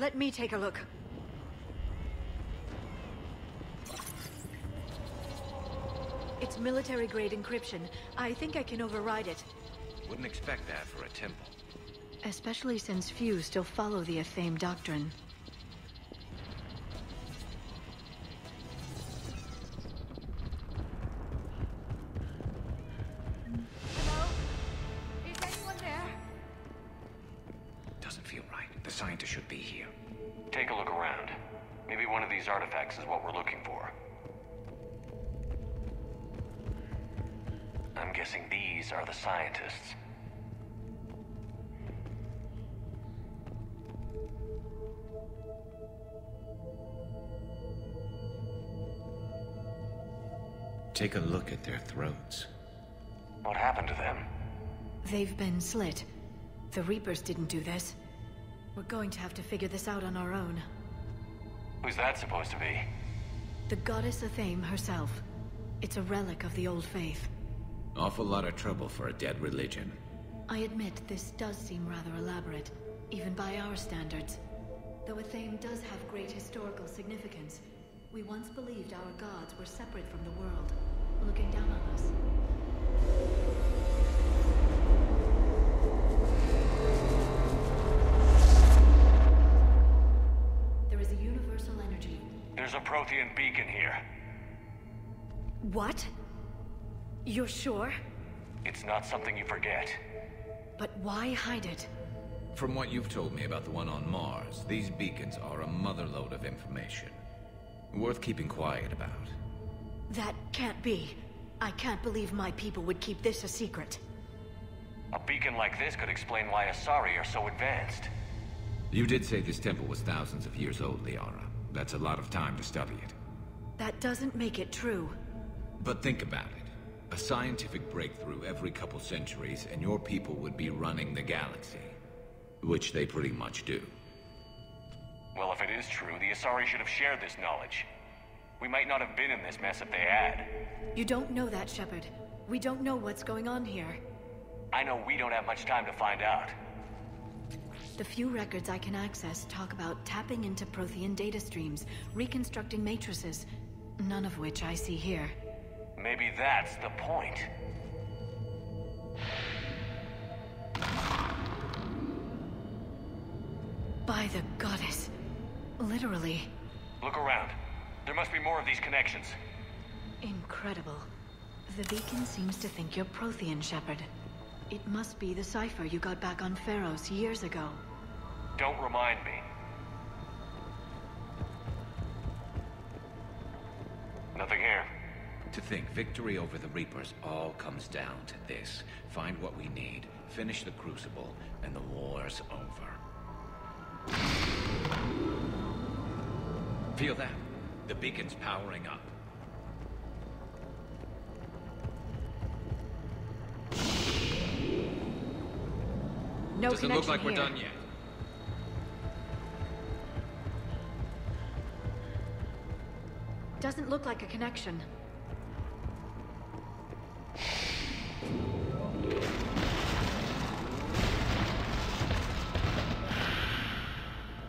Let me take a look. It's military-grade encryption. I think I can override it. Wouldn't expect that for a temple. Especially since few still follow the Athame doctrine. Hello? Is anyone there? Doesn't feel right. The scientist should be here. Take a look around. Maybe one of these artifacts is what we're looking for. I'm guessing these are the scientists. Take a look at their throats. What happened to them? They've been slit. The Reapers didn't do this. We're going to have to figure this out on our own. Who's that supposed to be? The goddess Athame herself. It's a relic of the old faith. Awful lot of trouble for a dead religion. I admit this does seem rather elaborate, even by our standards. Though Athame does have great historical significance. We once believed our gods were separate from the world, looking down on us. There is a universal energy. There's a Prothean beacon here. What? You're sure? It's not something you forget. But why hide it? From what you've told me about the one on Mars, these beacons are a motherlode of information. Worth keeping quiet about. That can't be. I can't believe my people would keep this a secret. A beacon like this could explain why Asari are so advanced. You did say this temple was thousands of years old, Liara. That's a lot of time to study it. That doesn't make it true. But think about it. A scientific breakthrough every couple centuries, and your people would be running the galaxy. Which they pretty much do. Well, if it is true, the Asari should have shared this knowledge. We might not have been in this mess if they had. You don't know that, Shepard. We don't know what's going on here. I know we don't have much time to find out. The few records I can access talk about tapping into Prothean data streams, reconstructing matrices, none of which I see here. Maybe that's the point. By the goddess. Literally. Look around. There must be more of these connections. Incredible. The beacon seems to think you're Prothean, Shepard. It must be the cipher you got back on Pharos years ago. Don't remind me. Nothing here. To think victory over the Reapers all comes down to this. Find what we need, finish the Crucible, and the war's over. Feel that? The beacon's powering up. No Doesn't connection look like we're here. done yet. Doesn't look like a connection.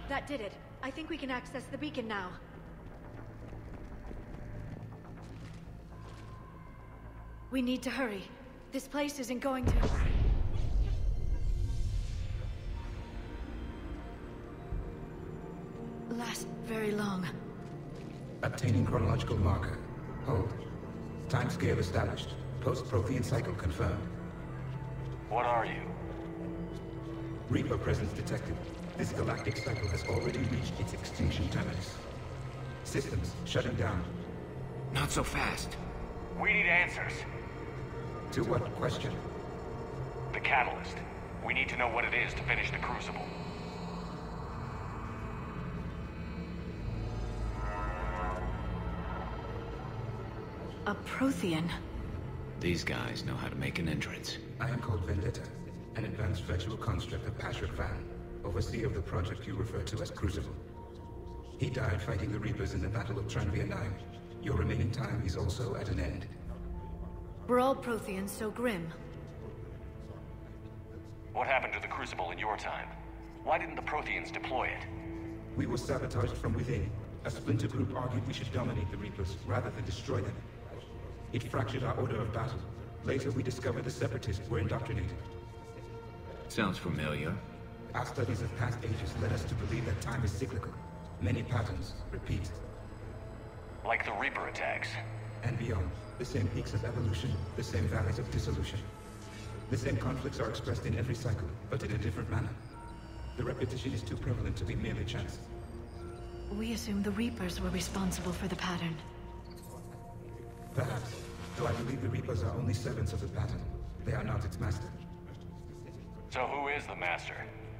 That did it. I think we can access the beacon now. We need to hurry. This place isn't going to... last very long. Obtaining chronological marker. Hold. Timescale established. Post-Prothean cycle confirmed. What are you? Reaper presence detected. This galactic cycle has already reached its extinction terminus. Systems shutting down. Not so fast. We need answers. To what question? The catalyst. We need to know what it is to finish the Crucible. A Prothean. These guys know how to make an entrance. I am called Vendetta, an advanced virtual construct of Patrick Van, overseer of the project you refer to as Crucible. He died fighting the Reapers in the Battle of Tranvia 9. Your remaining time is also at an end. Were all Protheans so grim? What happened to the Crucible in your time? Why didn't the Protheans deploy it? We were sabotaged from within. A splinter group argued we should dominate the Reapers rather than destroy them. It fractured our order of battle. Later, we discovered the Separatists were indoctrinated. Sounds familiar. Our studies of past ages led us to believe that time is cyclical. Many patterns repeat. Like the Reaper attacks. And beyond, the same peaks of evolution, the same valleys of dissolution. The same conflicts are expressed in every cycle, but in a different manner. The repetition is too prevalent to be merely chance. We assume the Reapers were responsible for the pattern. Perhaps, though I believe the Reapers are only servants of the pattern. They are not its master. So who is the master?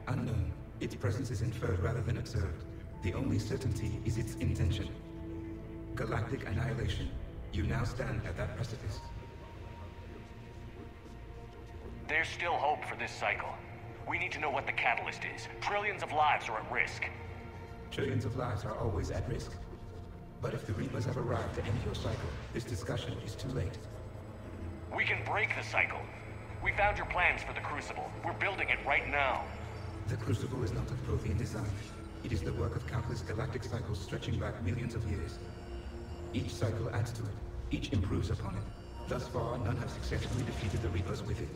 Unknown. Its presence is inferred rather than observed. The only certainty is its intention. Galactic annihilation. You now stand at that precipice. There's still hope for this cycle. We need to know what the catalyst is. Trillions of lives are at risk. Trillions of lives are always at risk. But if the Reapers have arrived to end your cycle, this discussion is too late. We can break the cycle. We found your plans for the Crucible. We're building it right now. The Crucible is not of Prothean design. It is the work of countless galactic cycles stretching back millions of years. Each cycle adds to it. Each improves upon it. Thus far, none have successfully defeated the Reapers with it.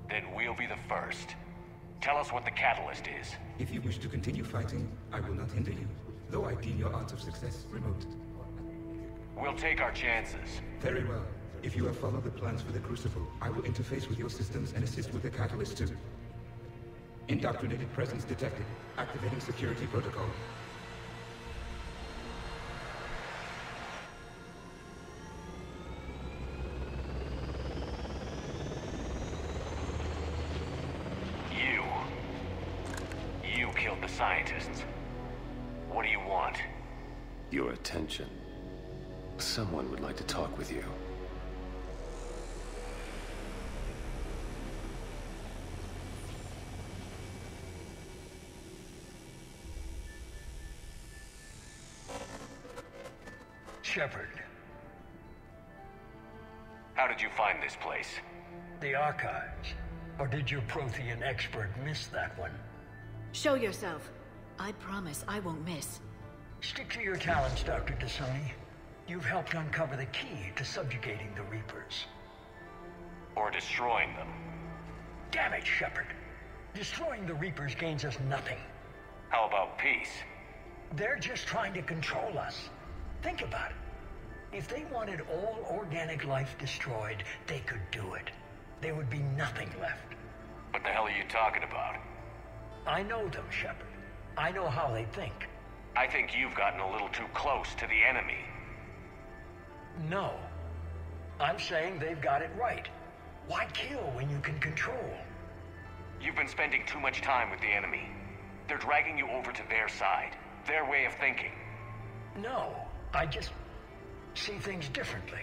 Then we'll be the first. Tell us what the catalyst is. If you wish to continue fighting, I will not hinder you, though I deem your odds of success remote. We'll take our chances. Very well. If you have followed the plans for the Crucible, I will interface with your systems and assist with the catalyst too. Indoctrinated presence detected. Activating security protocol. You killed the scientists. What do you want? Your attention. Someone would like to talk with you. Shepard. How did you find this place? The archives. Or did your Prothean expert miss that one? Show yourself. I promise I won't miss. Stick to your talents, Dr. D'Soni. You've helped uncover the key to subjugating the Reapers. Or destroying them. Damn it, Shepard. Destroying the Reapers gains us nothing. How about peace? They're just trying to control us. Think about it. If they wanted all organic life destroyed, they could do it. There would be nothing left. What the hell are you talking about? I know them, Shepard. I know how they think. I think you've gotten a little too close to the enemy. No. I'm saying they've got it right. Why kill when you can control? You've been spending too much time with the enemy. They're dragging you over to their side. Their way of thinking. No, I just see things differently.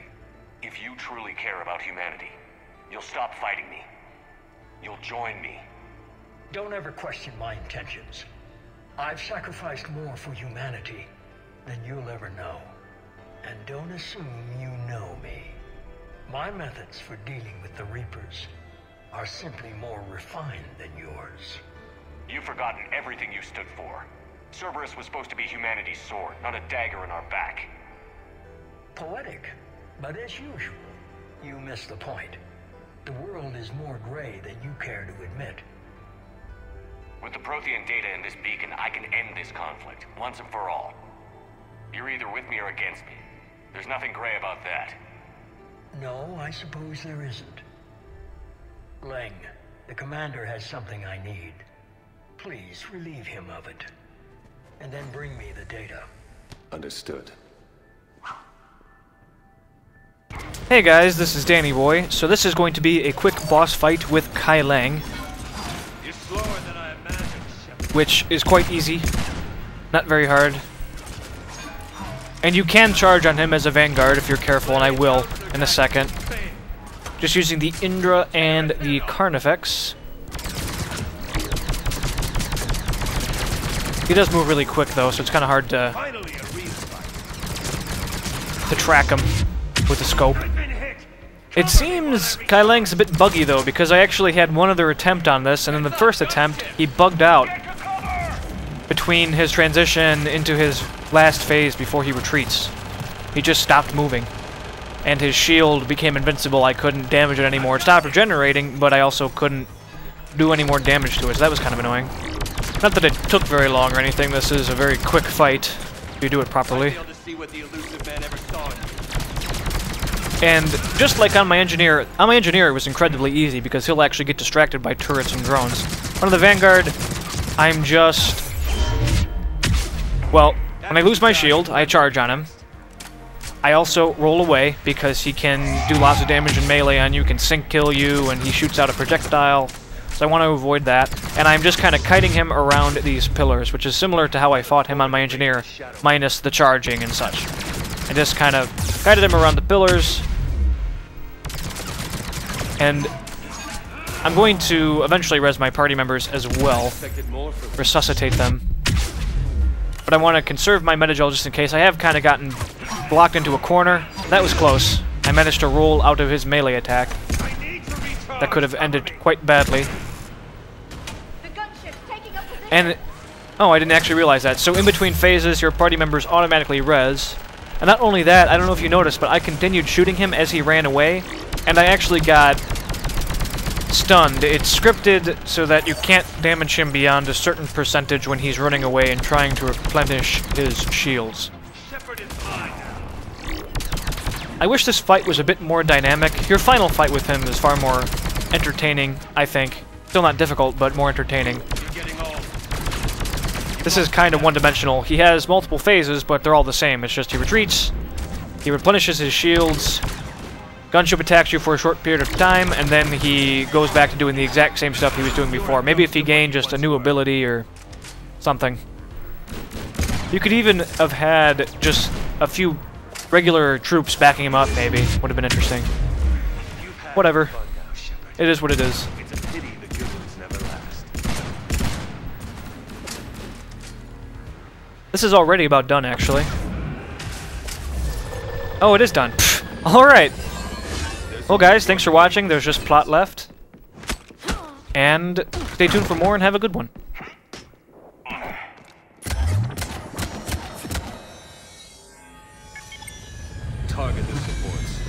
If you truly care about humanity, you'll stop fighting me. You'll join me. Don't ever question my intentions. I've sacrificed more for humanity than you'll ever know. And don't assume you know me. My methods for dealing with the Reapers are simply more refined than yours. You've forgotten everything you stood for. Cerberus was supposed to be humanity's sword, not a dagger in our back. Poetic, but as usual, you miss the point. The world is more gray than you care to admit. With the Prothean data in this beacon, I can end this conflict, once and for all. You're either with me or against me. There's nothing gray about that. No, I suppose there isn't. Leng, the commander has something I need. Please relieve him of it. And then bring me the data. Understood. Hey guys, this is Danny Boy. So this is going to be a quick boss fight with Kai Leng, You're slower than I imagined. which is quite easy, not very hard. And you can charge on him as a Vanguard if you're careful, and I will in a second. Just using the Indra and the Carnifex. He does move really quick though, so it's kind of hard to track him with the scope. It seems Kai Leng's a bit buggy though, because I actually had one other attempt on this, and in the first attempt, he bugged out. between his transition into his last phase before he retreats. He just stopped moving. And his shield became invincible. I couldn't damage it anymore. It stopped regenerating, but I also couldn't do any more damage to it, so that was kind of annoying. Not that it took very long or anything. This is a very quick fight if you do it properly. And just like on my engineer it was incredibly easy because he'll actually get distracted by turrets and drones. On the Vanguard, I'm just... Well, when I lose my shield, I charge on him. I also roll away because he can do lots of damage in melee on you, can sync kill you, and he shoots out a projectile. So I want to avoid that. And I'm just kind of kiting him around these pillars, which is similar to how I fought him on my engineer, minus the charging and such. I just kind of guided him around the pillars. And I'm going to eventually res my party members as well. Resuscitate them. But I want to conserve my metagel just in case. I have kind of gotten blocked into a corner. That was close. I managed to roll out of his melee attack. That could have ended quite badly. And... oh, I didn't actually realize that. So in between phases, your party members automatically res. And not only that, I don't know if you noticed, but I continued shooting him as he ran away. And I actually got stunned. It's scripted so that you can't damage him beyond a certain percentage when he's running away and trying to replenish his shields. I wish this fight was a bit more dynamic. Your final fight with him is far more entertaining, I think. Still not difficult, but more entertaining. This is kind of one-dimensional. He has multiple phases, but they're all the same. It's just he retreats, he replenishes his shields, gunship attacks you for a short period of time, and then he goes back to doing the exact same stuff he was doing before. Maybe if he gained just a new ability or something. You could even have had just a few regular troops backing him up, maybe. Would have been interesting. Whatever. It is what it is. This is already about done, actually. Oh, it is done. Alright. Well, guys, thanks for watching. There's just plot left. And stay tuned for more and have a good one. Target the supports.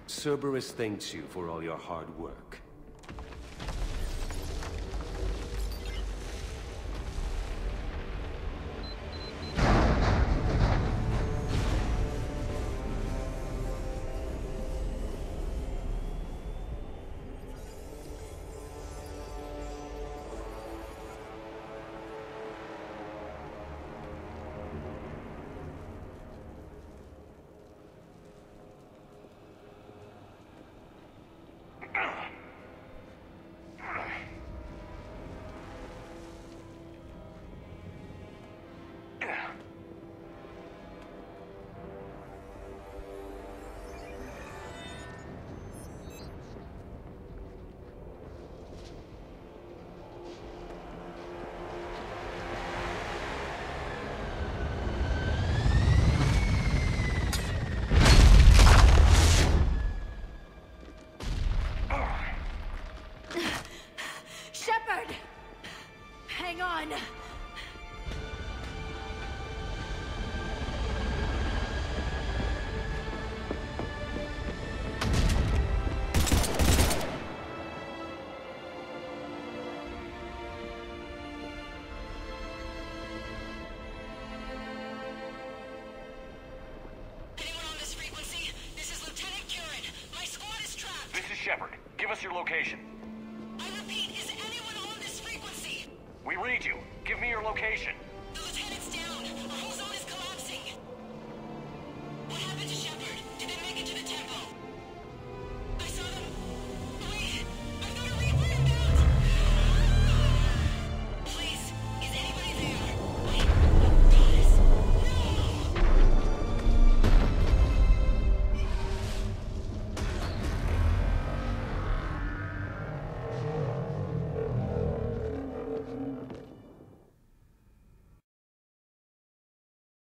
Cerberus thanks you for all your hard work. Hang on! Shepard, give us your location. I repeat, is anyone on this frequency? We read you. Give me your location.